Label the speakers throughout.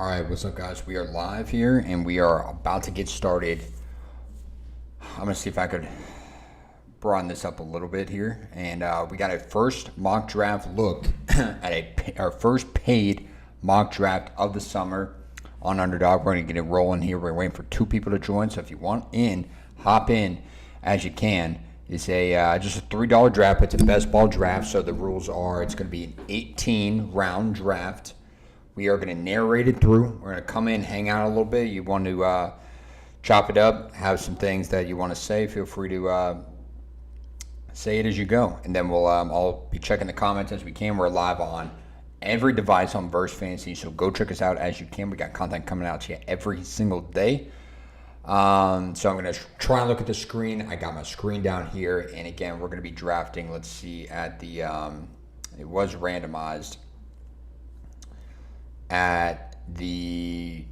Speaker 1: All right, what's up, guys? We are live here and we are about to get started. I'm gonna see if I could broaden this up a little bit here, and we got a first mock draft look at our first paid mock draft of the summer on Underdog. We're gonna get it rolling here. We're waiting for 2 people to join, so if you want in, hop in as you can. It's a just a $3 draft. It's a best ball draft, so the rules are it's gonna be an 18 round draft. We are going to narrate it through. We're going to come in, hang out a little bit. You want to chop it up, have some things that you want to say. Feel free to say it as you go. And then we'll I'll be checking the comments as we can. We're live on every device on Verse Fantasy, so go check us out as you can. We got content coming out to you every single day. So I'm going to try and look at the screen. I got my screen down here. And again, we're going to be drafting. Let's see at the it was randomized. At the,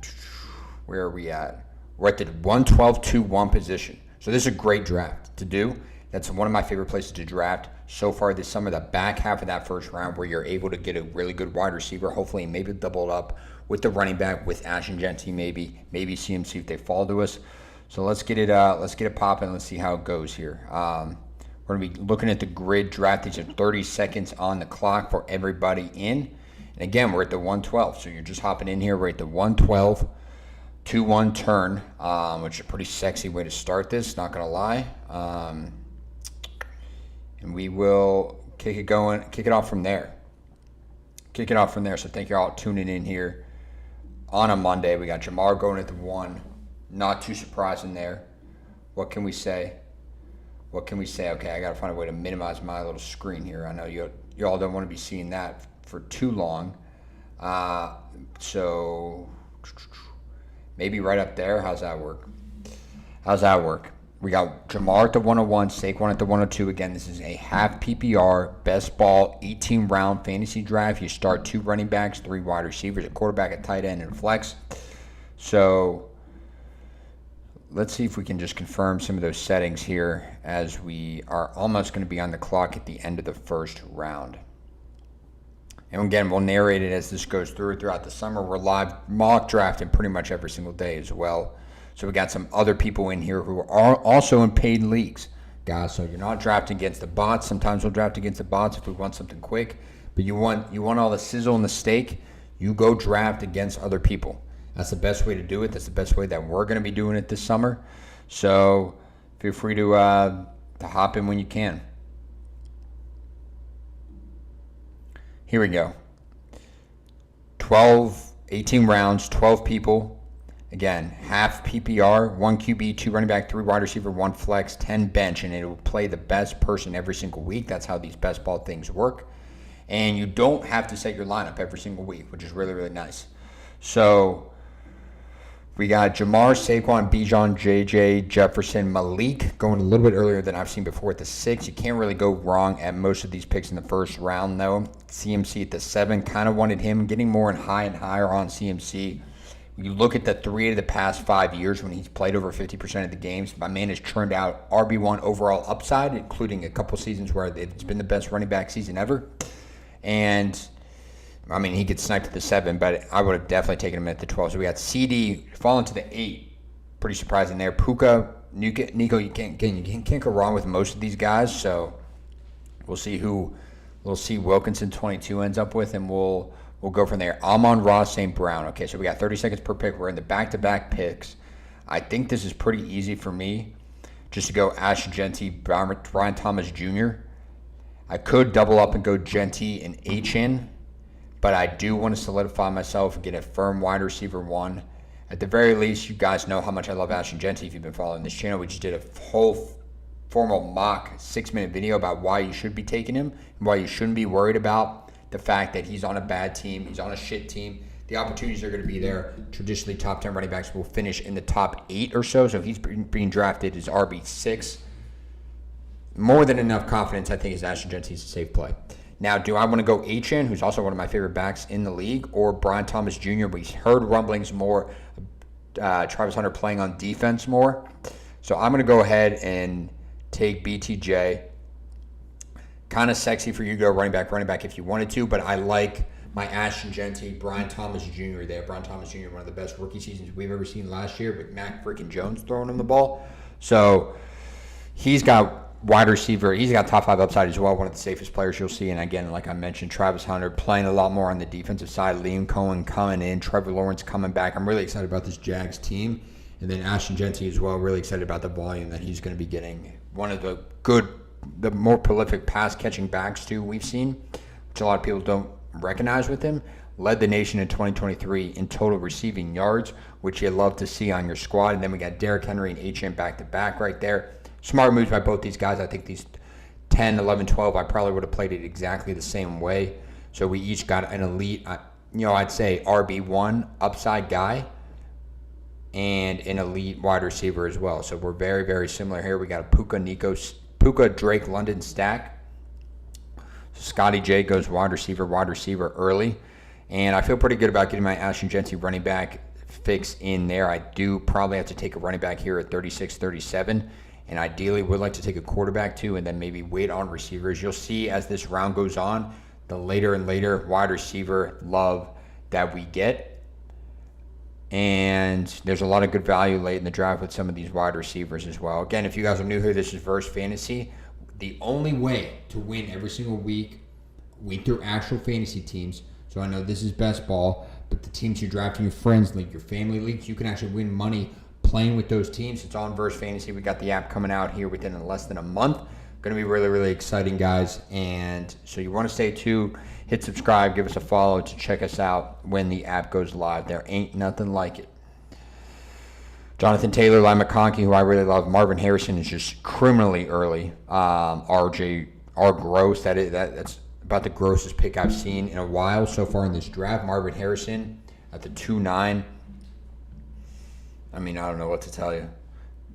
Speaker 1: where are we at? We're at the 112-2-1 position. So this is a great draft to do. That's one of my favorite places to draft so far this summer. The back half of that first round where you're able to get a really good wide receiver, hopefully maybe double it up with the running back, with Ashton Jeanty maybe CMC if they fall to us. So let's get it popping. Let's see how it goes here. We're going to be looking at the grid draft. These are 30 seconds on the clock for everybody in. And again, we're at the 112, so you're just hopping in here. We're at the 112-2-1 turn, which is a pretty sexy way to start this, not going to lie. And we will kick it off from there. So thank you all tuning in here on a Monday. We got Jamar going at the 1. Not too surprising there. What can we say? Okay, I got to find a way to minimize my little screen here. I know you all don't want to be seeing that for too long, so maybe right up there. How's that work? We got Jamar at the 101, Saquon at the 102. Again, this is a half PPR best ball 18 round fantasy draft. You start 2 running backs, 3 wide receivers, a quarterback, a tight end, and a flex. So let's see if we can just confirm some of those settings here as we are almost going to be on the clock at the end of the first round. And again, we'll narrate it as this goes throughout the summer. We're live mock drafting pretty much every single day as well. So we got some other people in here who are also in paid leagues, guys. So you're not drafting against the bots. Sometimes we'll draft against the bots if we want something quick. But you want all the sizzle and the steak, you go draft against other people. That's the best way to do it. That's the best way that we're going to be doing it this summer. So feel free to hop in when you can. Here we go. 18 rounds, 12 people. Again, half PPR, 1 QB, 2 running back, 3 wide receiver, 1 flex, 10 bench, and it will play the best person every single week. That's how these best ball things work. And you don't have to set your lineup every single week, which is really, really nice. So we got Jamar, Saquon, Bijan, JJ, Jefferson, Malik going a little bit earlier than I've seen before at the 6. You can't really go wrong at most of these picks in the first round, though. CMC at the 7, kind of wanted him, getting more and higher on CMC. You look at the 3 of the past 5 years when he's played over 50% of the games. My man has churned out RB1 overall upside, including a couple seasons where it's been the best running back season ever. And I mean, he gets sniped at the 7, but I would have definitely taken him at the 12. So we got CD falling to the 8. Pretty surprising there. Puka, Nico, you can't go wrong with most of these guys. So we'll see Wilkinson 22 ends up with, and we'll go from there. Amon-Ra, St. Brown. Okay, so we got 30 seconds per pick. We're in the back-to-back picks. I think this is pretty easy for me just to go Ashton Jeanty, Brian Thomas Jr. I could double up and go Jeanty and HN. But I do want to solidify myself and get a firm wide receiver 1. At the very least, you guys know how much I love Ashton Jeanty if you've been following this channel. We just did a whole formal mock 6-minute video about why you should be taking him and why you shouldn't be worried about the fact that he's on a bad team, he's on a shit team. The opportunities are going to be there. Traditionally, top 10 running backs will finish in the top 8 or so. So if he's being drafted as RB6, more than enough confidence, I think, is Ashton Jeanty is a safe play. Now, do I want to go HN, who's also one of my favorite backs in the league, or Brian Thomas Jr.? We heard rumblings more, Travis Hunter playing on defense more. So I'm going to go ahead and take BTJ. Kind of sexy for you to go running back if you wanted to, but I like my Ashton Genty, Brian Thomas Jr. there. Brian Thomas Jr., one of the best rookie seasons we've ever seen last year with Mac freaking Jones throwing him the ball. So he's got wide receiver. He's got top 5 upside as well, one of the safest players you'll see. And again, like I mentioned, Travis Hunter playing a lot more on the defensive side. Liam Cohen coming in. Trevor Lawrence coming back. I'm really excited about this Jags team. And then Ashton Genty as well. Really excited about the volume that he's going to be getting. One of the more prolific pass-catching backs, too, we've seen, which a lot of people don't recognize with him. Led the nation in 2023 in total receiving yards, which you love to see on your squad. And then we got Derrick Henry and Achane back-to-back right there. Smart moves by both these guys. I think these 10, 11, 12, I probably would have played it exactly the same way. So we each got an elite, I'd say RB1 upside guy and an elite wide receiver as well. So we're very, very similar here. We got a Puka Drake London stack. So Scotty J goes wide receiver early. And I feel pretty good about getting my Ashton Genty running back fix in there. I do probably have to take a running back here at 36, 37. And ideally would like to take a quarterback too, and then maybe wait on receivers. You'll see as this round goes on, the later and later wide receiver love that we get. And there's a lot of good value late in the draft with some of these wide receivers as well. Again, if you guys are new here, this is Verse Fantasy. The only way to win every single week through actual fantasy teams. So I know this is best ball, but the teams you draft in your friends league, your family leagues, you can actually win money playing with those teams. It's on Verse Fantasy. We got the app coming out here within less than a month. Going to be really, really exciting, guys. And so you want to stay tuned. Hit subscribe. Give us a follow to check us out when the app goes live. There ain't nothing like it. Jonathan Taylor, Lai McConkey, who I really love. Marvin Harrison is just criminally early. R. Gross. That's about the grossest pick I've seen in a while so far in this draft. Marvin Harrison at the 2-9. I mean, I don't know what to tell you.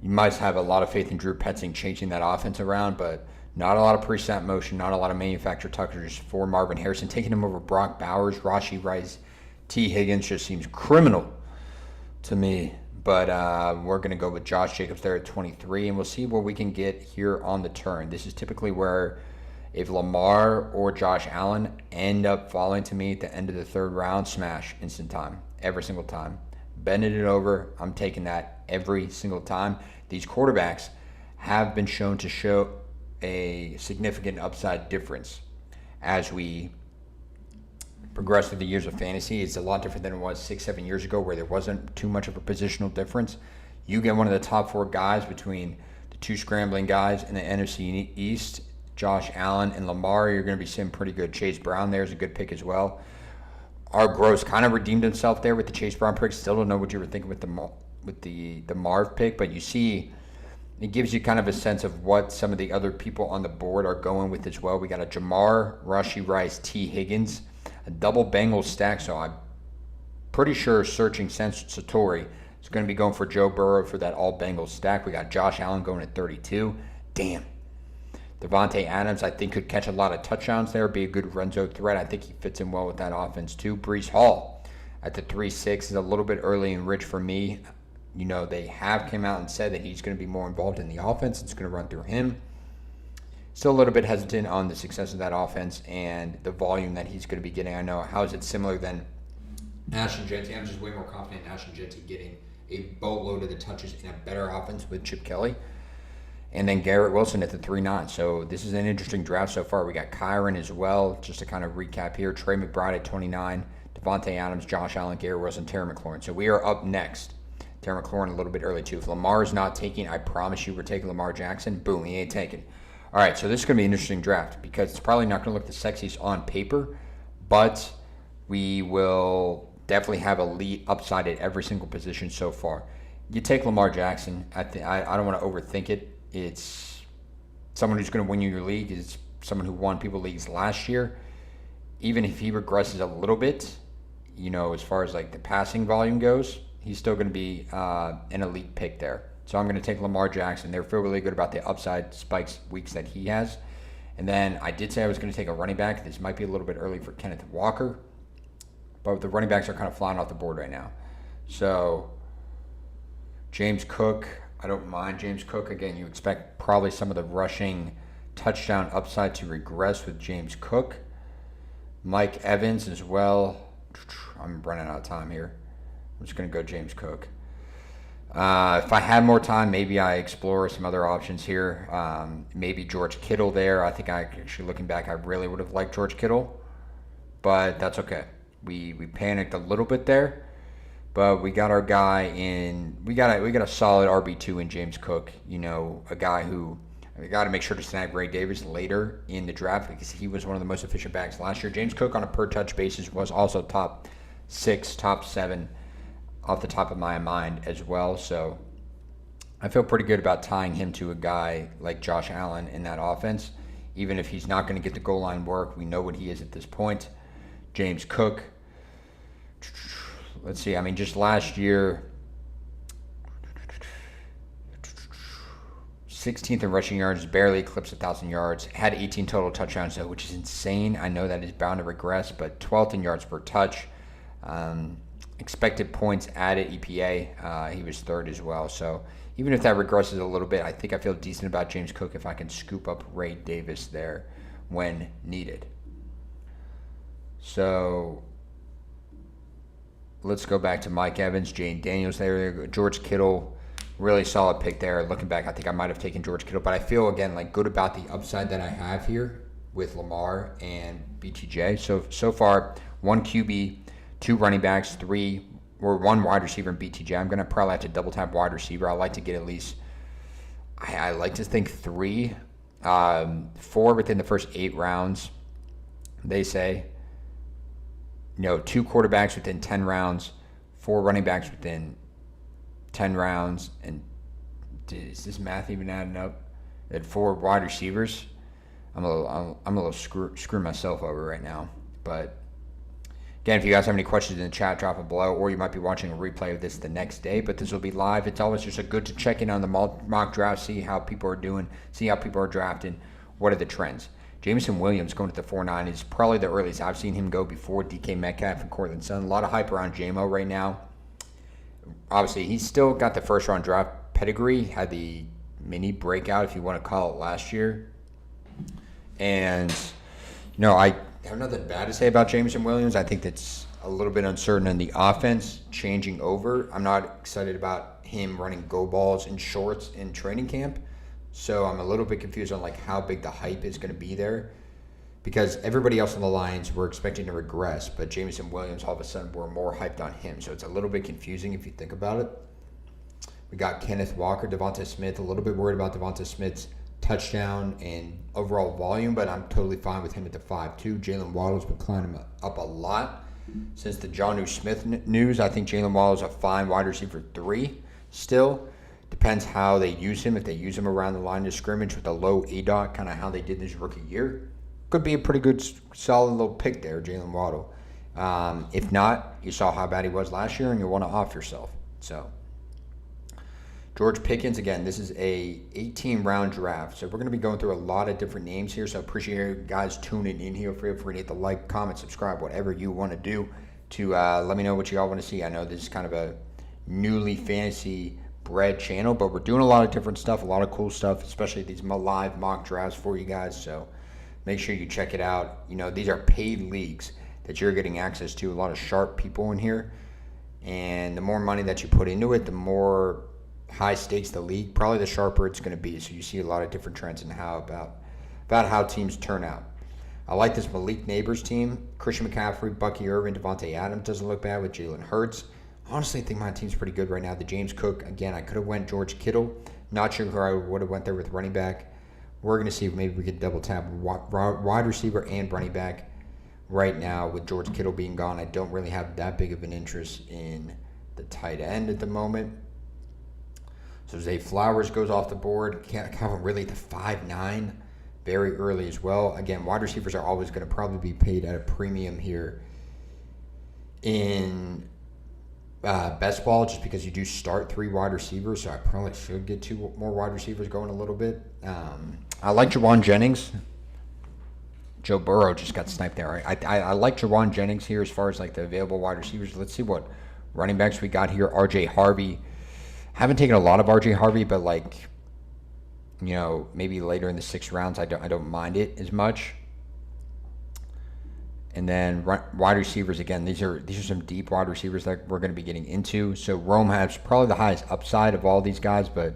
Speaker 1: You might have a lot of faith in Drew Petzing changing that offense around, but not a lot of pre-snap motion, not a lot of manufactured tuckers for Marvin Harrison. Taking him over Brock Bowers, Rashee Rice, T. Higgins just seems criminal to me. But we're going to go with Josh Jacobs there at 23, and we'll see what we can get here on the turn. This is typically where if Lamar or Josh Allen end up falling to me at the end of the 3rd round, smash, instant time, every single time. Bending it over, I'm taking that every single time. These quarterbacks have been shown to show a significant upside difference as we progress through the years of fantasy. It's a lot different than it was 6-7 years ago where there wasn't too much of a positional difference. You get one of the top 4 guys between the 2 scrambling guys in the NFC East, Josh Allen and Lamar, you're going to be seeing pretty good. Chase Brown there is a good pick as well. R. Gross kind of redeemed himself there with the Chase Brown pick. Still don't know what you were thinking with the Marv pick, but you see it gives you kind of a sense of what some of the other people on the board are going with as well. We got a Jamar, Rashee Rice, T. Higgins, a double Bengals stack. So I'm pretty sure searching Satori is going to be going for Joe Burrow for that all Bengals stack. We got Josh Allen going at 32. Damn. Devontae Adams, I think, could catch a lot of touchdowns there, be a good red zone threat. I think he fits in well with that offense, too. Breece Hall at the 3-6 is a little bit early and rich for me. You know, they have come out and said that he's going to be more involved in the offense. It's going to run through him. Still a little bit hesitant on the success of that offense and the volume that he's going to be getting. I know, how is it similar than Ashton Genty? I'm just way more confident in Ashton Genty getting a boatload of the touches in a better offense with Chip Kelly. And then Garrett Wilson at the 3-9. So this is an interesting draft so far. We got Kyron as well. Just to kind of recap here. Trey McBride at 29. Devontae Adams, Josh Allen, Garrett Wilson, Terry McLaurin. So we are up next. Terry McLaurin a little bit early too. If Lamar is not taking, I promise you we're taking Lamar Jackson. Boom, he ain't taking. All right, so this is going to be an interesting draft because it's probably not going to look the sexiest on paper, but we will definitely have elite upside at every single position so far. You take Lamar Jackson. I don't want to overthink it. It's someone who's going to win you your league. It's someone who won people leagues last year. Even if he regresses a little bit, you know, as far as like the passing volume goes, he's still going to be an elite pick there. So I'm going to take Lamar Jackson. They feel really good about the upside spikes weeks that he has. And then I did say I was going to take a running back. This might be a little bit early for Kenneth Walker, but the running backs are kind of flying off the board right now. So James Cook, I don't mind James Cook. Again, you expect probably some of the rushing touchdown upside to regress with James Cook. Mike Evans as well. I'm running out of time here. I'm just going to go James Cook. If I had more time, maybe I explore some other options here. Maybe George Kittle there. I think actually looking back, I really would have liked George Kittle, but that's okay. We panicked a little bit there, but we got our guy in. We got a solid RB2 in James Cook. You know, a guy who we got to make sure to snag Ray Davis later in the draft because he was one of the most efficient backs last year. James Cook on a per touch basis was also top 6, top 7 off the top of my mind as well. So I feel pretty good about tying him to a guy like Josh Allen in that offense. Even if he's not going to get the goal line work, we know what he is at this point. James Cook. Let's see. I mean, just last year, 16th in rushing yards, barely eclipsed 1,000 yards. Had 18 total touchdowns, though, which is insane. I know that is bound to regress, but 12th in yards per touch. Expected points added, EPA, he was 3rd as well. So even if that regresses a little bit, I think I feel decent about James Cook if I can scoop up Ray Davis there when needed. So let's go back to Mike Evans, Jane Daniels there, George Kittle. Really solid pick there. Looking back, I think I might have taken George Kittle, but I feel, again, like good about the upside that I have here with Lamar and BTJ. So far, 1 QB, 2 running backs, 1 wide receiver in BTJ. I'm going to probably have to double tap wide receiver. I like to get at least, I like to think 3, 4 within the first 8 rounds, they say. 2 quarterbacks within 10 rounds, 4 running backs within 10 rounds, and is this math even adding up? And 4 wide receivers. I'm a little screwing myself over right now, but again, if you guys have any questions in the chat, drop them below, or you might be watching a replay of this the next day, but this will be live. It's always just good to check in on the mock draft, see how people are doing, see how people are drafting, what are the trends. Jameson Williams going to the 4.9 is probably the earliest I've seen him go before DK Metcalf and Cortland Sutton. A lot of hype around JMO right now. Obviously, he's still got the first-round draft pedigree, had the mini breakout, if you want to call it, last year. And, I have nothing bad to say about Jameson Williams. I think that's a little bit uncertain in the offense changing over. I'm not excited about him running go balls in shorts in training camp. So I'm a little bit confused on how big the hype is going to be there, because everybody else on the Lions were expecting to regress, but Jameson Williams all of a sudden we're more hyped on him. So it's a little bit confusing if you think about it. We got Kenneth Walker, Devonta Smith. A little bit worried about Devonta Smith's touchdown and overall volume, but I'm totally fine with him at the 5-2. Jalen Waddle's been climbing up a lot since the Jonnu Smith news. I think Jalen Waddle's a fine wide receiver 3 still. Depends how they use him. If they use him around the line of scrimmage with a low ADOT, kind of how they did this rookie year, could be a pretty good, solid little pick there, Jalen Waddle. If not, you saw how bad he was last year, and you want to off yourself. So George Pickens, again, this is a 18-round draft, so we're going to be going through a lot of different names here, so I appreciate you guys tuning in here. Feel free to hit the like, comment, subscribe, whatever you want to do to let me know what you all want to see. I know this is kind of a newly fantasy bred channel, but we're doing a lot of different stuff, a lot of cool stuff, especially these live mock drafts for you guys, so make sure you check it out. These are paid leagues that you're getting access to, a lot of sharp people in here, and the more money that you put into it, the more high stakes the league, probably the sharper it's going to be. So you see a lot of different trends in about how teams turn out. I like this Malik Neighbors team. Christian McCaffrey, Bucky Irvin, Devontae Adams doesn't look bad with Jalen Hurts. Honestly, I think my team's pretty good right now. The James Cook, again, I could have went George Kittle. Not sure who I would have went there with running back. We're going to see if maybe we could double tap wide receiver and running back right now with George Kittle being gone. I don't really have that big of an interest in the tight end at the moment. So Zay Flowers goes off the board. Calvin Ridley the 5.9, very early as well. Again, wide receivers are always going to probably be paid at a premium here in best ball, just because you do start 3 wide receivers, so I probably should get 2 more wide receivers going a little bit. I like Jawan Jennings. Joe Burrow just got sniped there. I like Jawan Jennings here as far as the available wide receivers. Let's see what running backs we got here. RJ Harvey. Haven't taken a lot of RJ Harvey, but maybe later in the 6th rounds, I don't mind it as much. And then wide receivers, again, these are some deep wide receivers that we're going to be getting into. So Rome has probably the highest upside of all these guys, but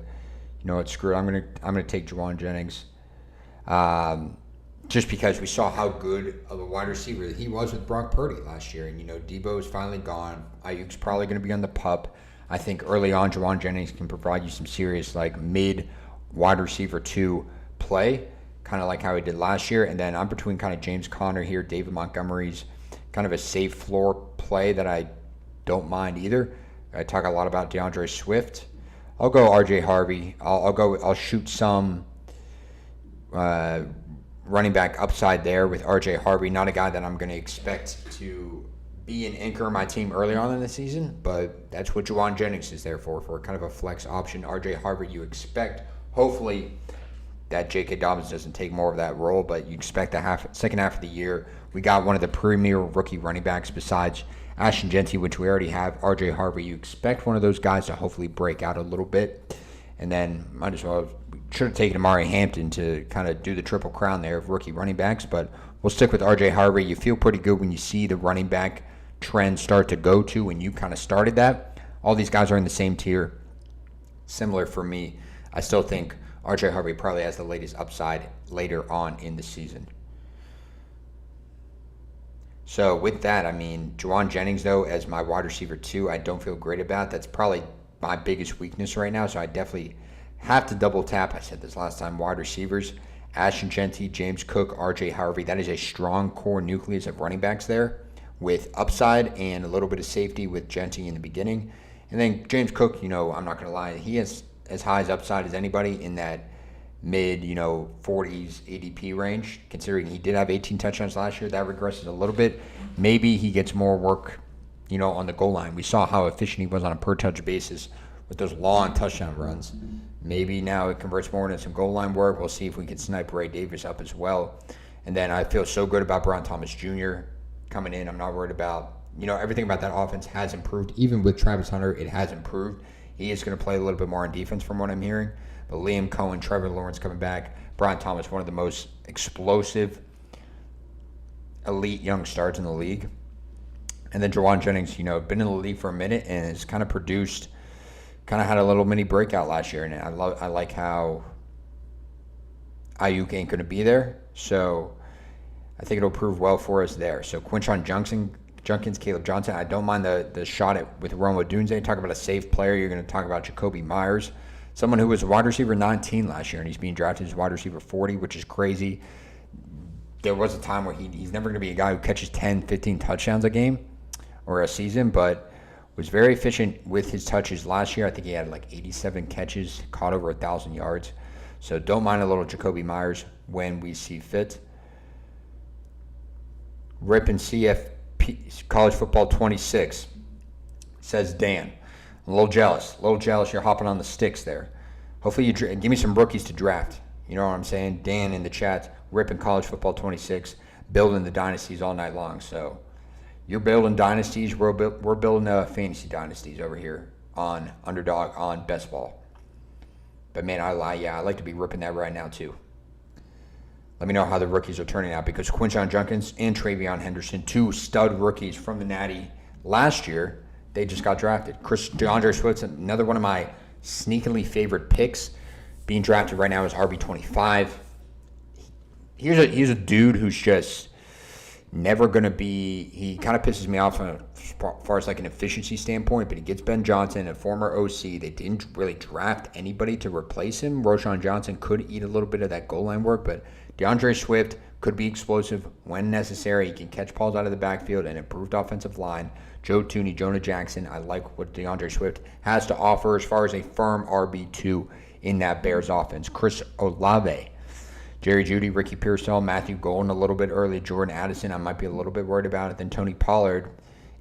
Speaker 1: you know what, screw it. I'm gonna take Jauan Jennings, just because we saw how good of a wide receiver he was with Brock Purdy last year. And you know, Debo is finally gone. Ayuk's probably going to be on the pup. I think early on, Jauan Jennings can provide you some serious like mid wide receiver 2 play, kind of like how he did last year. And then I'm between kind of James Conner here. David Montgomery's kind of a safe floor play that I don't mind either. I talk a lot about DeAndre Swift. I'll go RJ Harvey. I'll shoot some running back upside there with RJ Harvey. Not a guy that I'm going to expect to be an anchor in my team early on in the season, but that's what Jauan Jennings is there for kind of a flex option. RJ Harvey, you expect, hopefully, that J.K. Dobbins doesn't take more of that role, but you expect the second half of the year, we got one of the premier rookie running backs besides Ashton Jeanty, which we already have. RJ Harvey, you expect one of those guys to hopefully break out a little bit, and then might as well should have taken Amari Hampton to kind of do the triple crown there of rookie running backs, but we'll stick with RJ Harvey. You feel pretty good when you see the running back trend start to go to when you kind of started that. All these guys are in the same tier. Similar for me. I still think RJ Harvey probably has the latest upside later on in the season. So with that, I mean, Jauan Jennings, though, as my wide receiver 2, I don't feel great about. That's probably my biggest weakness right now, so I definitely have to double tap. I said this last time, wide receivers, Ashton Jeanty, James Cook, RJ Harvey. That is a strong core nucleus of running backs there with upside and a little bit of safety with Jeanty in the beginning. And then James Cook, you know, I'm not going to lie, he has as high as upside as anybody in that mid, 40s ADP range, considering he did have 18 touchdowns last year. That regresses a little bit. Maybe he gets more work, on the goal line. We saw how efficient he was on a per-touch basis with those long touchdown runs. Maybe now it converts more into some goal line work. We'll see if we can snipe Ray Davis up as well. And then I feel so good about Brian Thomas Jr. coming in. I'm not worried about, everything about that offense has improved. Even with Travis Hunter, it has improved. He is going to play a little bit more on defense from what I'm hearing. But Liam Cohen, Trevor Lawrence coming back, Brian Thomas, one of the most explosive, elite young stars in the league. And then Jauan Jennings, been in the league for a minute and has kind of produced, kind of had a little mini breakout last year. And I like how Ayuk ain't going to be there. So I think it'll prove well for us there. So Quinshon Judkins, Caleb Johnson. I don't mind the shot at with Rome Odunze. Talk about a safe player. You're going to talk about Jacoby Myers, someone who was wide receiver 19 last year, and he's being drafted as wide receiver 40, which is crazy. There was a time where he's never going to be a guy who catches 10, 15 touchdowns a game or a season, but was very efficient with his touches last year. I think he had like 87 catches, caught over 1,000 yards. So don't mind a little Jacoby Myers when we see fit. Rip and CFP, College Football 26, says Dan. I'm a little jealous. You're hopping on the sticks there. Hopefully you give me some rookies to draft. You know what I'm saying? Dan in the chat, Rip and College Football 26, building the dynasties all night long. So you're building dynasties. We're building fantasy dynasties over here on Underdog, on Best Ball. But man, I like to be ripping that right now too. Let me know how the rookies are turning out, because Quinshon Judkins and Travion Henderson, 2 stud rookies from the Natty last year, they just got drafted. DeAndre Swift, another one of my sneakily favorite picks, being drafted right now is RB25. He's a dude who's just never going to be, he kind of pisses me off as far as like an efficiency standpoint, but he gets Ben Johnson, a former OC. They didn't really draft anybody to replace him. Roschon Johnson could eat a little bit of that goal line work, but DeAndre Swift could be explosive when necessary. He can catch balls out of the backfield, and improved offensive line. Joe Thuney, Jonah Jackson. I like what DeAndre Swift has to offer as far as a firm RB2 in that Bears offense. Chris Olave, Jerry Jeudy, Ricky Pearsall, Matthew Golden a little bit early, Jordan Addison, I might be a little bit worried about it. Then Tony Pollard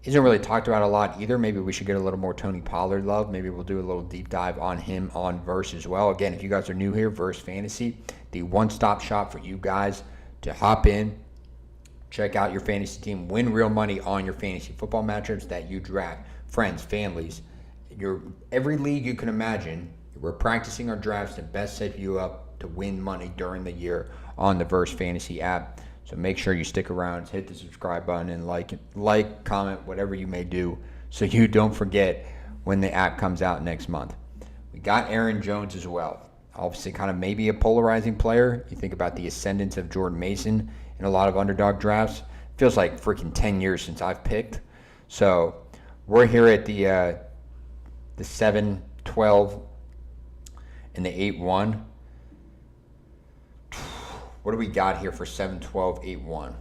Speaker 1: isn't really talked about a lot either. Maybe we should get a little more Tony Pollard love. Maybe we'll do a little deep dive on him on Verse as well. Again, if you guys are new here, Verse Fantasy, the one-stop shop for you guys to hop in, check out your fantasy team, win real money on your fantasy football matchups that you draft. Friends, families, every league you can imagine, we're practicing our drafts to best set you up to win money during the year on the Verse Fantasy app. So make sure you stick around, hit the subscribe button, and like, comment, whatever you may do, so you don't forget when the app comes out next month. We got Aaron Jones as well. Obviously, kind of maybe a polarizing player. You think about the ascendance of Jordan Mason in a lot of underdog drafts. Feels like freaking 10 years since I've picked. So we're here at the 7-12 and the 8-1. What do we got here for 7-12-8-1?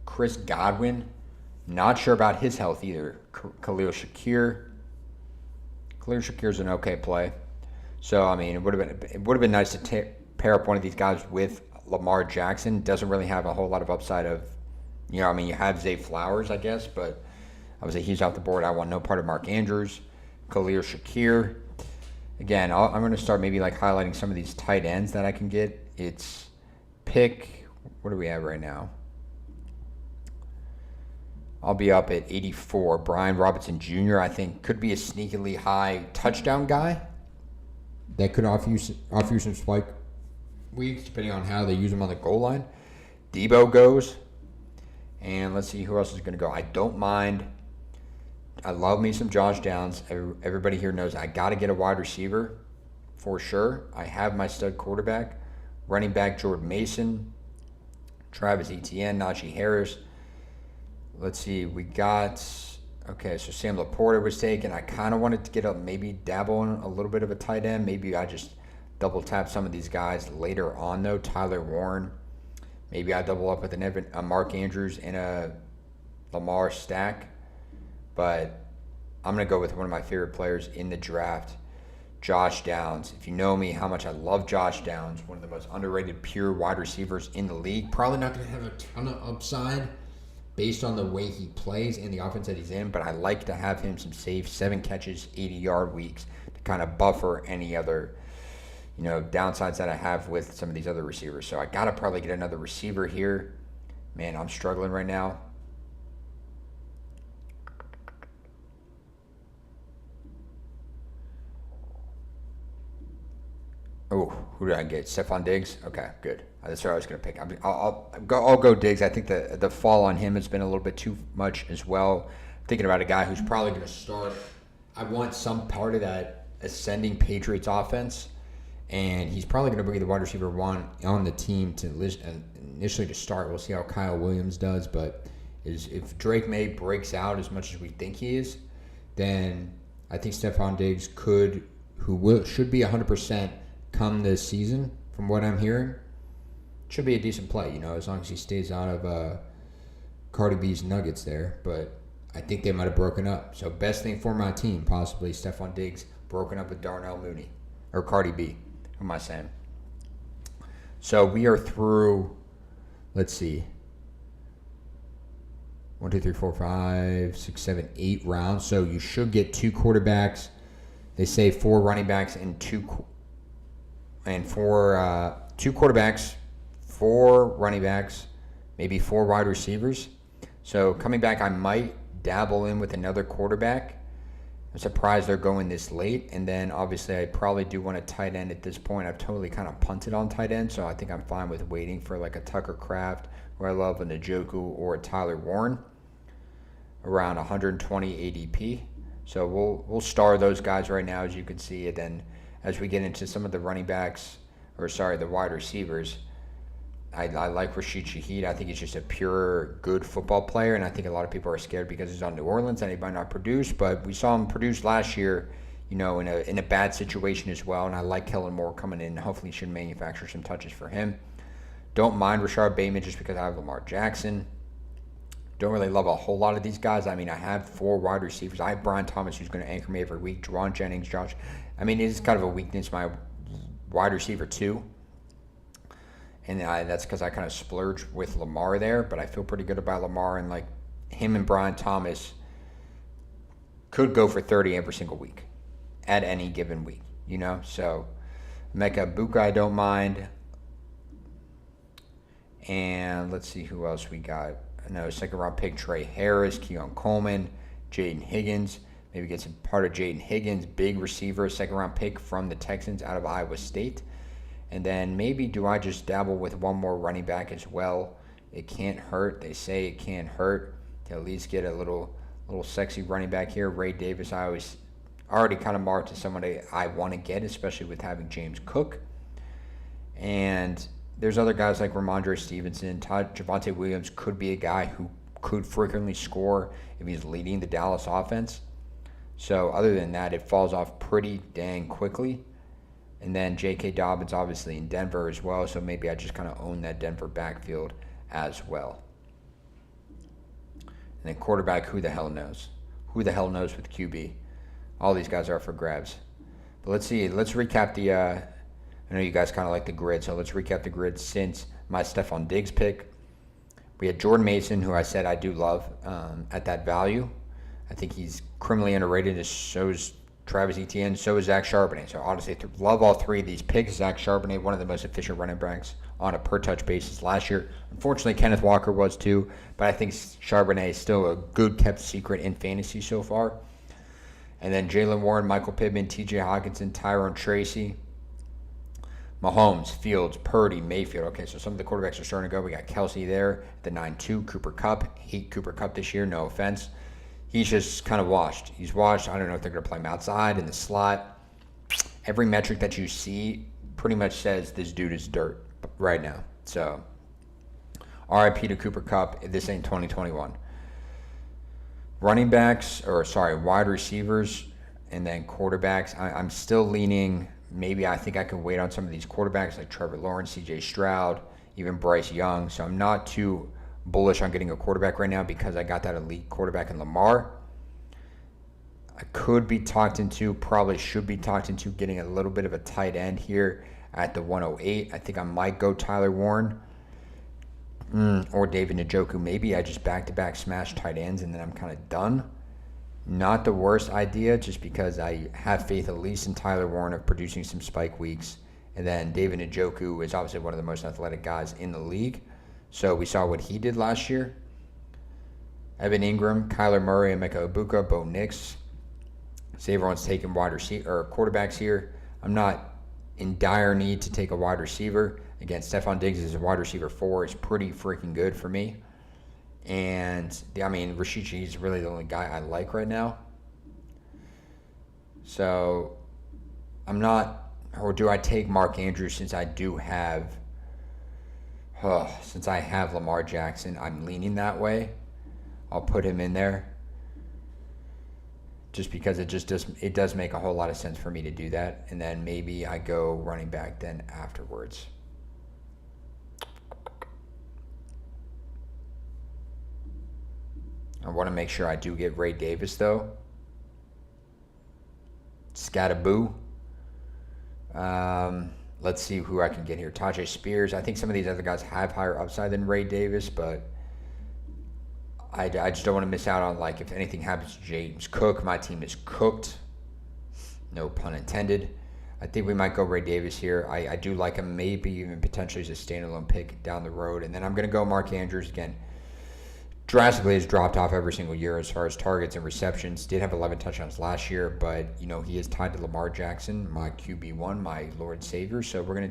Speaker 1: Chris Godwin. Not sure about his health either. Khalil Shakir. Khalil Shakir's an okay play. So, I mean, it would have been nice to pair up one of these guys with Lamar Jackson. Doesn't really have a whole lot of upside of, you have Zay Flowers, I guess, but obviously he's off the board. I want no part of Mark Andrews. Khalil Shakir. Again, I'm going to start maybe highlighting some of these tight ends that I can get. It's what do we have right now? I'll be up at 84. Brian Robinson Jr., I think, could be a sneakily high touchdown guy that could offer you some spike weeks, depending on how they use him on the goal line. Debo goes. And let's see who else is going to go. I don't mind. I love me some Josh Downs. Everybody here knows I got to get a wide receiver for sure. I have my stud quarterback. Running back Jordan Mason. Travis Etienne, Najee Harris. Let's see. We got... Okay, so Sam Laporta was taken. I kind of wanted to get maybe dabble in a little bit of a tight end. Maybe I just double tap some of these guys later on, though. Tyler Warren. Maybe I double up with a Mark Andrews and a Lamar stack. But I'm going to go with one of my favorite players in the draft, Josh Downs. If you know me, how much I love Josh Downs, one of the most underrated pure wide receivers in the league. Probably not going to have a ton of upside based on the way he plays and the offense that he's in, but I like to have him some safe 7 catches, 80-yard weeks to kind of buffer any other downsides that I have with some of these other receivers. So I got to probably get another receiver here. Man, I'm struggling right now. Oh, who did I get? Stephon Diggs? Okay, good. That's what I was going to pick. I'll go Diggs. I think the fall on him has been a little bit too much as well. Thinking about a guy who's probably going to start. I want some part of that ascending Patriots offense, and he's probably going to bring the wide receiver one on the team to initially to start. We'll see how Kyle Williams does, but if Drake May breaks out as much as we think he is, then I think Stephon Diggs should be 100% come this season, from what I'm hearing. Should be a decent play, as long as he stays out of Cardi B's Nuggets there. But I think they might have broken up. So best thing for my team, possibly Stephon Diggs broken up with Darnell Mooney. Or Cardi B. Who am I saying? So we are through, let's see, 1, 2, 3, 4, 5, 6, 7, 8 rounds. So you should get 2 quarterbacks. They say 4 running backs and 2 quarterbacks, 4 running backs, maybe 4 wide receivers. So coming back, I might dabble in with another quarterback. I'm surprised they're going this late. And then obviously I probably do want a tight end at this point. I've totally kind of punted on tight end, so I think I'm fine with waiting for a Tucker Kraft, or I love a Njoku or a Tyler Warren around 120 ADP. So we'll star those guys right now, as you can see. And then as we get into some of the the wide receivers, I like Rashid Shaheed. I think he's just a pure good football player, and I think a lot of people are scared because he's on New Orleans and he might not produce. But we saw him produce last year, in a bad situation as well. And I like Kellen Moore coming in. Hopefully, he should manufacture some touches for him. Don't mind Rashard Bateman just because I have Lamar Jackson. Don't really love a whole lot of these guys. I mean, I have 4 wide receivers. I have Brian Thomas, who's going to anchor me every week. Juwan Jennings, Josh. I mean, it is kind of a weakness, my wide receiver too. And that's because I kind of splurge with Lamar there. But I feel pretty good about Lamar. And him and Brian Thomas could go for 30 every single week at any given week, So Mecca Buka, I don't mind. And let's see who else we got. Second round pick Trey Harris, Keon Coleman, Jaden Higgins. Maybe get some part of Jaden Higgins, big receiver, second round pick from the Texans out of Iowa State. And then maybe do I just dabble with one more running back as well? It can't hurt. They say it can't hurt to at least get a little sexy running back here. Ray Davis, I always already kind of marked as somebody I want to get, especially with having James Cook. And there's other guys like Ramondre Stevenson. Javonte Williams could be a guy who could frequently score if he's leading the Dallas offense. So other than that, it falls off pretty dang quickly. And then J.K. Dobbins obviously in Denver as well, so maybe I just kind of own that Denver backfield as well. And then quarterback, who the hell knows? Who the hell knows with QB? All these guys are for grabs. But let's see. Let's recap the I know you guys kind of like the grid, so let's recap the grid since my Stephon Diggs pick. We had Jordan Mason, who I said I do love at that value. I think he's criminally underrated, so is Travis Etienne, so is Zach Charbonnet. So honestly, love all three of these picks. Zach Charbonnet, one of the most efficient running backs on a per-touch basis last year. Unfortunately, Kenneth Walker was too, but I think Charbonnet is still a good kept secret in fantasy so far. And then Jaylen Warren, Michael Pittman, T.J. Hockenson, Tyrone Tracy, Mahomes, Fields, Purdy, Mayfield. Okay, so some of the quarterbacks are starting to go. We got Kelsey there at the 9-2. Cooper Kupp. Hate Cooper Kupp this year, no offense. He's just kind of washed. He's washed. I don't know if they're going to play him outside, in the slot. Every metric that you see pretty much says this dude is dirt right now. So, RIP to Cooper Kupp. This ain't 2021. Wide receivers, and then quarterbacks. I'm still leaning. Maybe I think I can wait on some of these quarterbacks like Trevor Lawrence, C.J. Stroud, even Bryce Young. So I'm not too bullish on getting a quarterback right now because I got that elite quarterback in Lamar. I could be talked into, probably should be talked into getting a little bit of a tight end here at the 108. I think I might go Tyler Warren or David Njoku. Maybe I just back-to-back smash tight ends and then I'm kind of done. Not the worst idea just because I have faith at least in Tyler Warren of producing some spike weeks. And then David Njoku is obviously one of the most athletic guys in the league. So we saw what he did last year. Evan Ingram, Kyler Murray, Emeka Egbuka, Bo Nix. See, everyone's taking wide receiver or quarterbacks here. I'm not in dire need to take a wide receiver. Again, Stephon Diggs is a wide receiver 4. It's pretty freaking good for me. And, Rashid Shaheed is really the only guy I like right now. So, I'm not, or do I take Mark Andrews since I have Lamar Jackson? I'm leaning that way. I'll put him in there. Just because it does make a whole lot of sense for me to do that. And then maybe I go running back then afterwards. I want to make sure I do get Ray Davis, though. Scataboo. Let's see who I can get here. Tajay Spears. I think some of these other guys have higher upside than Ray Davis, but I just don't want to miss out on, if anything happens to James Cook, my team is cooked. No pun intended. I think we might go Ray Davis here. I do like him, maybe even potentially as a standalone pick down the road. And then I'm going to go Mark Andrews again. Drastically has dropped off every single year as far as targets and receptions. Did have 11 touchdowns last year, but he is tied to Lamar Jackson, my QB1, my Lord and Savior. So we're gonna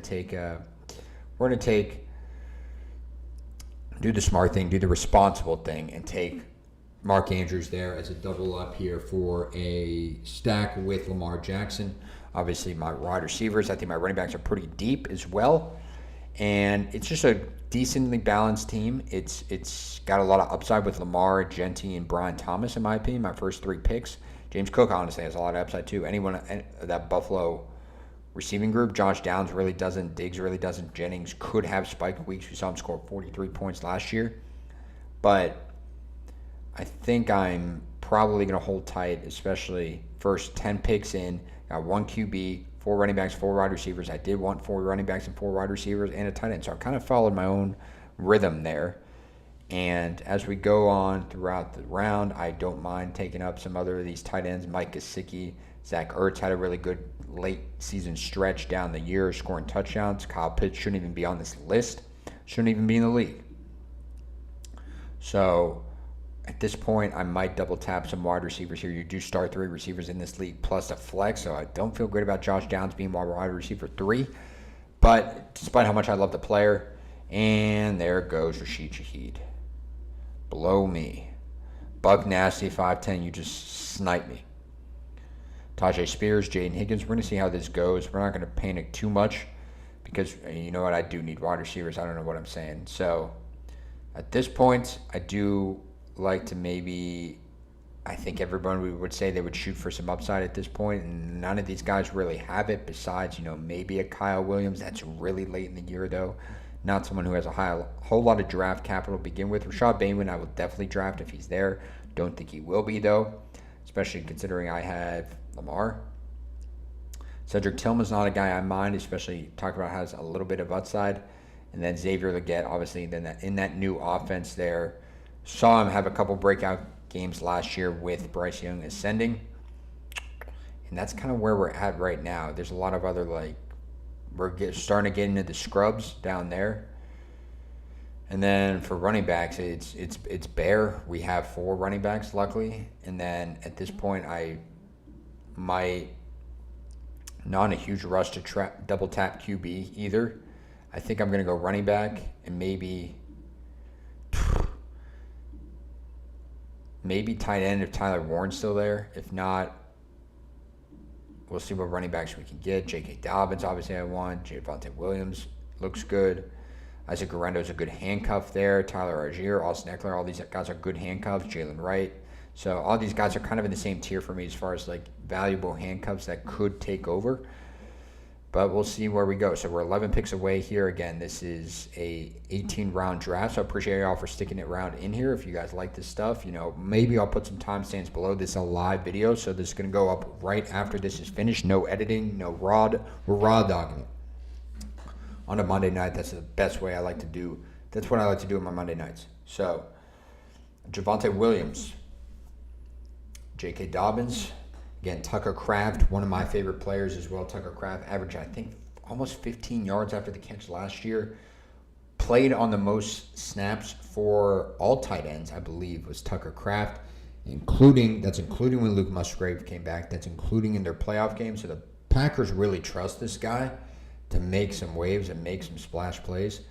Speaker 1: do the smart thing, do the responsible thing, and take Mark Andrews there as a double up here for a stack with Lamar Jackson. Obviously, my wide receivers, I think my running backs are pretty deep as well, and it's just a decently balanced team. It's got a lot of upside with Lamar, Genty, and Brian Thomas, in my opinion, my first 3 picks. James Cook, honestly, has a lot of upside, too. Anyone that Buffalo receiving group, Josh Downs really doesn't, Diggs really doesn't, Jennings could have spike weeks. We saw him score 43 points last year. But I think I'm probably going to hold tight, especially first 10 picks in. Got 1 QB, 4 running backs, 4 wide receivers. I did want 4 running backs and 4 wide receivers and a tight end. So I kind of followed my own rhythm there. And as we go on throughout the round, I don't mind taking up some other of these tight ends. Mike Gesicki, Zach Ertz had a really good late season stretch down the year, scoring touchdowns. Kyle Pitts shouldn't even be on this list. Shouldn't even be in the league. So at this point, I might double tap some wide receivers here. You do start 3 receivers in this league plus a flex, so I don't feel great about Josh Downs being my wide receiver 3. But despite how much I love the player, and there goes Rashid Shaheed. Below me. Buck Nasty, 5'10", you just sniped me. Tajay Spears, Jaden Higgins. We're going to see how this goes. We're not going to panic too much because, you know what, I do need wide receivers. I don't know what I'm saying. So, at this point, I do like to maybe, I think everyone would say they would shoot for some upside at this point, and none of these guys really have it besides, maybe a Kyle Williams. That's really late in the year, though. Not someone who has a whole lot of draft capital to begin with. Rashad Bateman, I will definitely draft if he's there. Don't think he will be, though, especially considering I have Lamar. Cedric Tillman's not a guy I mind, especially talking about has a little bit of upside. And then Xavier Legette, obviously, in that new offense there. Saw him have a couple breakout games last year with Bryce Young ascending. And that's kind of where we're at right now. There's a lot of other, we're starting to get into the scrubs down there. And then for running backs, it's bare. We have 4 running backs, luckily. And then at this point, I might not in a huge rush to double tap QB either. I think I'm going to go running back and maybe tight end if Tyler Warren's still there. If not, we'll see what running backs we can get. J.K. Dobbins, obviously, I want. Javonte Williams looks good. Isaac Guerendo's a good handcuff there. Tyler Algier, Austin Eckler, all these guys are good handcuffs. Jalen Wright. So all these guys are kind of in the same tier for me as far as valuable handcuffs that could take over. But we'll see where we go. So we're 11 picks away here. Again, this is a 18-round draft, so I appreciate y'all for sticking it around in here. If you guys like this stuff, maybe I'll put some timestamps below. This is a live video, so this is going to go up right after this is finished. No editing, no raw. We're raw dogging it. On a Monday night, that's the best way I like to do. That's what I like to do on my Monday nights. So, Javonte Williams, J.K. Dobbins. Again, Tucker Kraft, one of my favorite players as well. Tucker Kraft averaged, I think, almost 15 yards after the catch last year. Played on the most snaps for all tight ends, I believe, was Tucker Kraft. That's including when Luke Musgrave came back. That's including in their playoff game. So the Packers really trust this guy to make some waves and make some splash plays.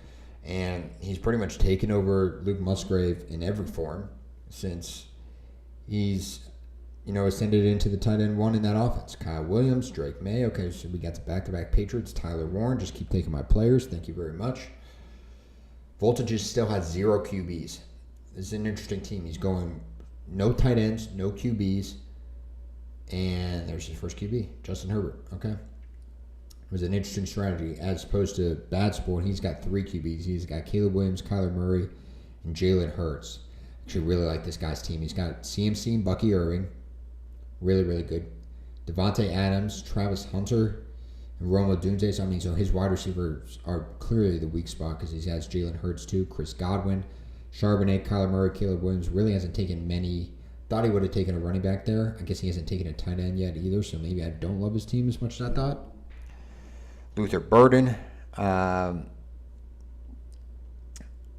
Speaker 1: And he's pretty much taken over Luke Musgrave in every form since he's ascended into the tight end 1 in that offense. Kyle Williams, Drake May. Okay, so we got the back-to-back Patriots. Tyler Warren. Just keep taking my players. Thank you very much. Voltages still has 0 QBs. This is an interesting team. He's going no tight ends, no QBs. And there's his first QB, Justin Herbert. Okay. It was an interesting strategy. As opposed to Bad Sport, he's got 3 QBs. He's got Caleb Williams, Kyler Murray, and Jalen Hurts. Actually really like this guy's team. He's got CMC and Bucky Irving. Really, really good. Devontae Adams, Travis Hunter, and Rome Odunze. So his wide receivers are clearly the weak spot because he has Jalen Hurts too, Chris Godwin, Charbonnet, Kyler Murray, Caleb Williams. Really hasn't taken many. Thought he would have taken a running back there. I guess he hasn't taken a tight end yet either, so maybe I don't love his team as much as I thought. Luther Burden.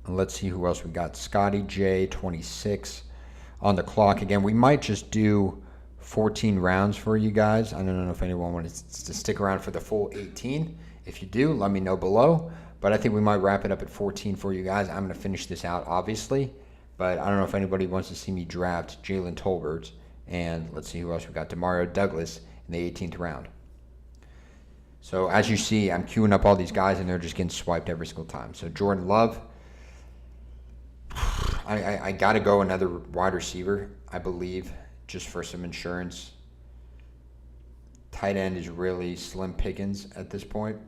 Speaker 1: Let's see who else we got. Scotty J, 26 on the clock. Again, we might just do 14 rounds for you guys. I don't know if anyone wants to stick around for the full 18. If you do, let me know below. But I think we might wrap it up at 14 for you guys. I'm going to finish this out, obviously. But I don't know if anybody wants to see me draft Jalen Tolbert. And let's see who else we got. Demario Douglas in the 18th round. So as you see, I'm queuing up all these guys, and they're just getting swiped every single time. So Jordan Love. I got to go another wide receiver, I believe, just for some insurance. Tight end is really slim pickings at this point,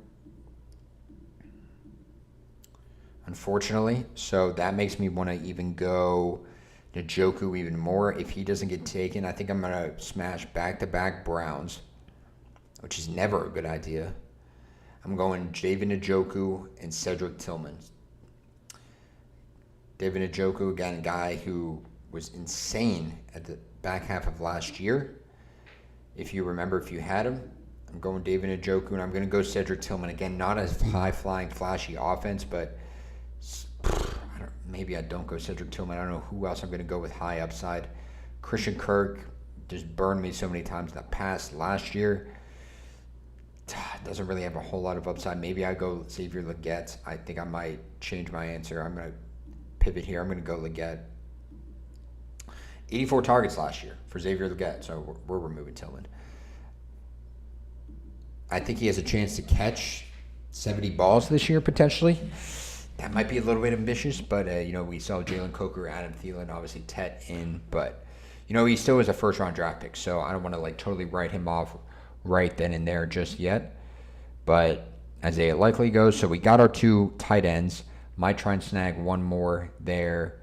Speaker 1: unfortunately. So that makes me want to even go Njoku even more. If he doesn't get taken, I think I'm going to smash back-to-back Browns, which is never a good idea. I'm going David Njoku and Cedric Tillman. David Njoku, again, a guy who was insane at the back half of last year. If you remember, if you had him, I'm going David Njoku, and I'm going to go Cedric Tillman. Again, not a high-flying, flashy offense, but maybe I don't go Cedric Tillman. I don't know who else I'm going to go with high upside. Christian Kirk just burned me so many times in the past last year. doesn't really have a whole lot of upside. Maybe I go Xavier Legette. I think I might change my answer. I'm going to pivot here. I'm going to go Legette. 84 targets last year for Xavier Legette, so we're removing Tillman. I think he has a chance to catch 70 balls this year, potentially. That might be a little bit ambitious, but, we saw Jalen Coker, Adam Thielen, obviously Tet in, but, he still is a first-round draft pick, so I don't want to, totally write him off right then and there just yet. But as it likely goes, so we got our 2 tight ends. Might try and snag one more there,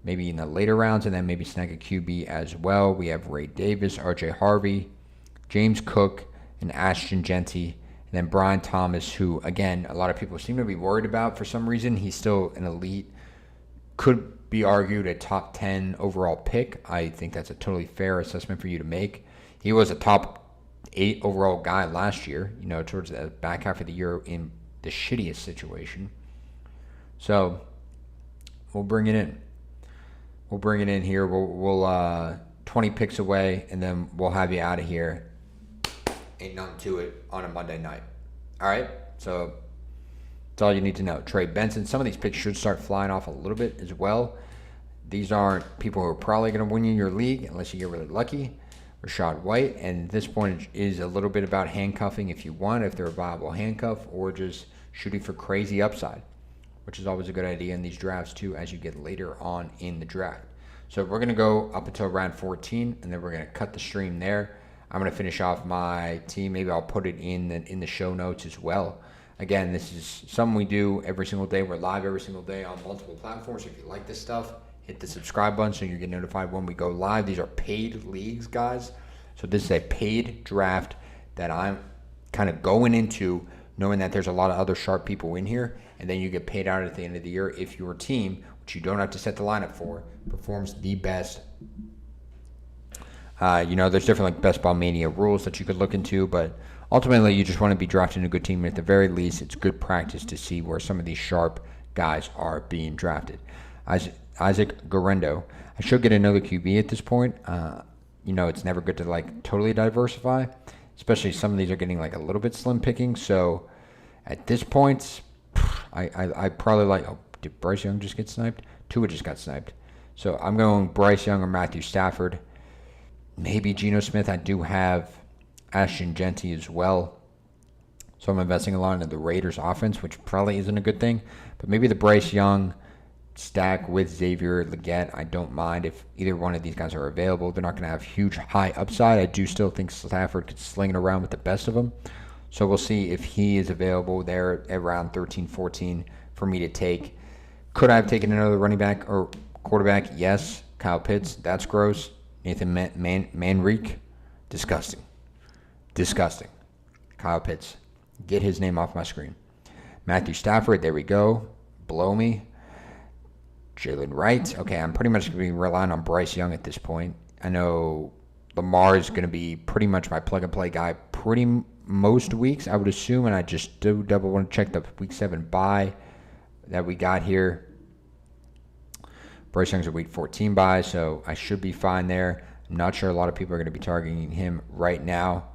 Speaker 1: maybe in the later rounds, and then maybe snag a QB as well. We have Ray Davis, RJ Harvey, James Cook, and Ashton Genty, and then Brian Thomas, who, again, a lot of people seem to be worried about for some reason. He's still an elite, could be argued a top 10 overall pick. I think that's a totally fair assessment for you to make. He was a top 8 overall guy last year, towards the back half of the year in the shittiest situation. So we'll bring it in. We'll bring it in here. We'll 20 picks away, and then we'll have you out of here. Ain't nothing to it on a Monday night. All right? So that's all you need to know. Trey Benson. Some of these picks should start flying off a little bit as well. These aren't people who are probably going to win you your league unless you get really lucky. Rashad White. And at this point, it is a little bit about handcuffing if you want, if they're a viable handcuff, or just shooting for crazy upside, which is always a good idea in these drafts too as you get later on in the draft. So we're going to go up until round 14, and then we're going to cut the stream there. I'm going to finish off my team. Maybe I'll put it in the show notes as well. Again, this is something we do every single day. We're live every single day on multiple platforms. So if you like this stuff, hit the subscribe button so you get notified when we go live. These are paid leagues, guys. So this is a paid draft that I'm kind of going into knowing that there's a lot of other sharp people in here, and then you get paid out at the end of the year if your team, which you don't have to set the lineup for, performs the best. There's different Best Ball Mania rules that you could look into, but ultimately you just want to be drafting a good team. At the very least, it's good practice to see where some of these sharp guys are being drafted. Isaac Guerendo. I should get another QB at this point. It's never good to totally diversify, especially some of these are getting a little bit slim picking. So at this point, I probably did Bryce Young just get sniped? Tua just got sniped. So I'm going Bryce Young or Matthew Stafford. Maybe Geno Smith. I do have Ashton Genty as well. So I'm investing a lot into the Raiders offense, which probably isn't a good thing. But maybe the Bryce Young stack with Xavier Legette. I don't mind if either one of these guys are available. They're not going to have huge high upside. I do still think Stafford could sling it around with the best of them. So we'll see if he is available there around 13, 14 for me to take. Could I have taken another running back or quarterback? Yes. Kyle Pitts. That's gross. Nathan Manrique. Disgusting. Kyle Pitts. Get his name off my screen. Matthew Stafford. There we go. Blow me. Jalen Wright. Okay, I'm pretty much going to be relying on Bryce Young at this point. I know Lamar is going to be pretty much my plug-and-play guy most weeks, I would assume, and I just do double want to check the Week 7 bye that we got here. Bryce Young's a Week 14 bye, so I should be fine there. I'm not sure a lot of people are going to be targeting him right now.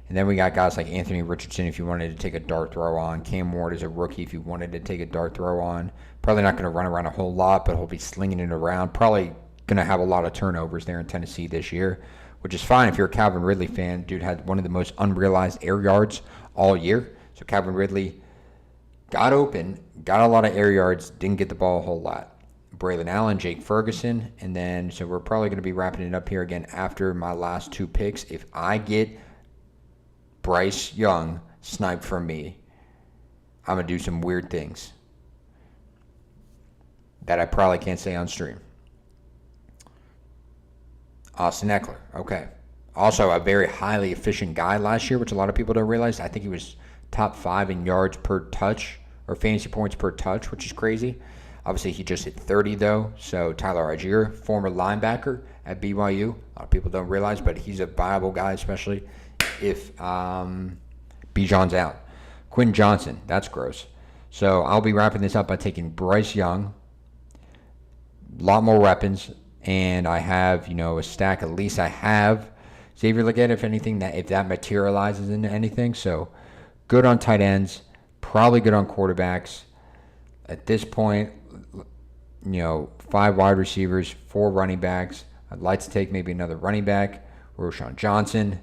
Speaker 1: And then we got guys like Anthony Richardson if you wanted to take a dart throw on. Cam Ward is a rookie if you wanted to take a dart throw on. Probably not going to run around a whole lot, but he'll be slinging it around. Probably going to have a lot of turnovers there in Tennessee this year, which is fine if you're a Calvin Ridley fan. Dude had one of the most unrealized air yards all year. So Calvin Ridley got open, got a lot of air yards, didn't get the ball a whole lot. Braylon Allen, Jake Ferguson, and then so we're probably going to be wrapping it up here again after my last 2 picks. If I get Bryce Young sniped from me, I'm going to do some weird things that I probably can't say on stream. Austin Eckler, okay. Also a very highly efficient guy last year, which a lot of people don't realize. I think he was top 5 in yards per touch or fantasy points per touch, which is crazy. Obviously, he just hit 30, though. So, Tyler Algier, former linebacker at BYU. A lot of people don't realize, but he's a viable guy, especially if Bijan's out. Quinn Johnson, that's gross. So, I'll be wrapping this up by taking Bryce Young. A lot more weapons. And I have, a stack. At least I have Xavier Legette, if anything, if that materializes into anything. So, good on tight ends, probably good on quarterbacks. At this point, 5 wide receivers, 4 running backs. I'd like to take maybe another running back. Roschon Johnson,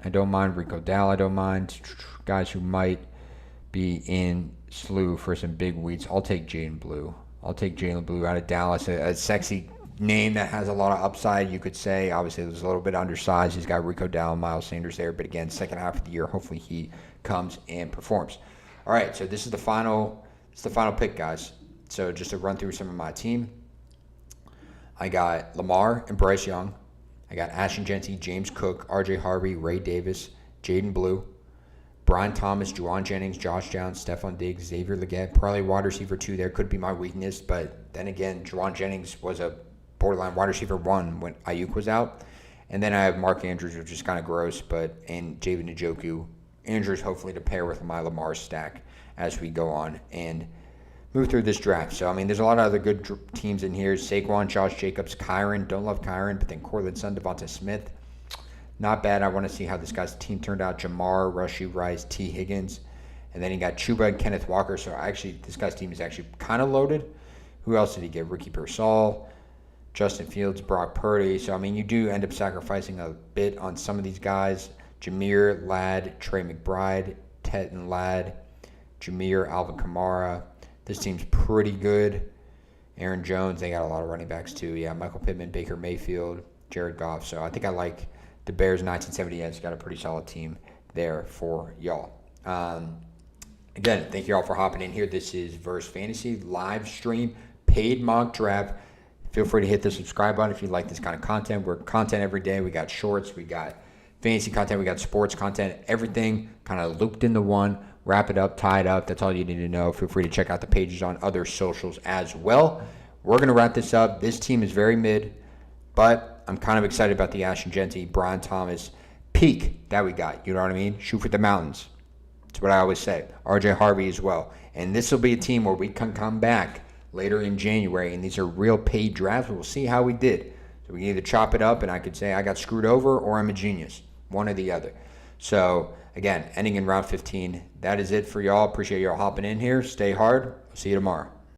Speaker 1: I don't mind. Rico Dowdle, I don't mind. Guys who might be in slew for some big weeks. I'll take Jalen Blue. I'll take Jalen Blue out of Dallas. A sexy name that has a lot of upside, you could say. Obviously, he's a little bit undersized. He's got Rico Dowdle, Miles Sanders there. But again, second half of the year, hopefully he comes and performs. All right, so this is the final pick, guys. So just to run through some of my team, I got Lamar and Bryce Young. I got Ashton Jeanty, James Cook, R.J. Harvey, Ray Davis, Jaden Blue, Brian Thomas, Juwan Jennings, Josh Downs, Stephon Diggs, Xavier Legette. Probably wide receiver 2 there could be my weakness, but then again, Juwan Jennings was a borderline wide receiver 1 when Ayuk was out. And then I have Mark Andrews, which is kind of gross, and David Njoku. Andrews hopefully to pair with my Lamar stack as we go on and move through this draft. So, there's a lot of other good teams in here. Saquon, Josh Jacobs, Kyron. Don't love Kyron, but then Cortland Sutton, Devonta Smith. Not bad. I want to see how this guy's team turned out. Jamar, Rashee Rice, T. Higgins. And then he got Chuba and Kenneth Walker. So, this guy's team is actually kind of loaded. Who else did he get? Ricky Pearsall, Justin Fields, Brock Purdy. So, you do end up sacrificing a bit on some of these guys. Jameer, Ladd, Trey McBride, Teton Ladd, Jameer, Alvin Kamara. This team's pretty good. Aaron Jones, they got a lot of running backs too. Yeah, Michael Pittman, Baker Mayfield, Jared Goff. So I think I like the Bears 1978. Got a pretty solid team there for y'all. Again, thank you all for hopping in here. This is Verse Fantasy live stream, paid mock draft. Feel free to hit the subscribe button if you like this kind of content. We're content every day. We got shorts, we got fantasy content, we got sports content, everything kind of looped into one. Wrap it up, tie it up. That's all you need to know. Feel free to check out the pages on other socials as well. We're going to wrap this up. This team is very mid, but I'm kind of excited about the Ashton Jeanty, Brian Thomas peak that we got. You know what I mean? Shoot for the mountains. That's what I always say. R.J. Harvey as well. And this will be a team where we can come back later in January, and these are real paid drafts. We'll see how we did. So we can either chop it up, and I could say I got screwed over, or I'm a genius. One or the other. So, again, ending in round 15. That is it for y'all. Appreciate y'all hopping in here. Stay hard. See you tomorrow.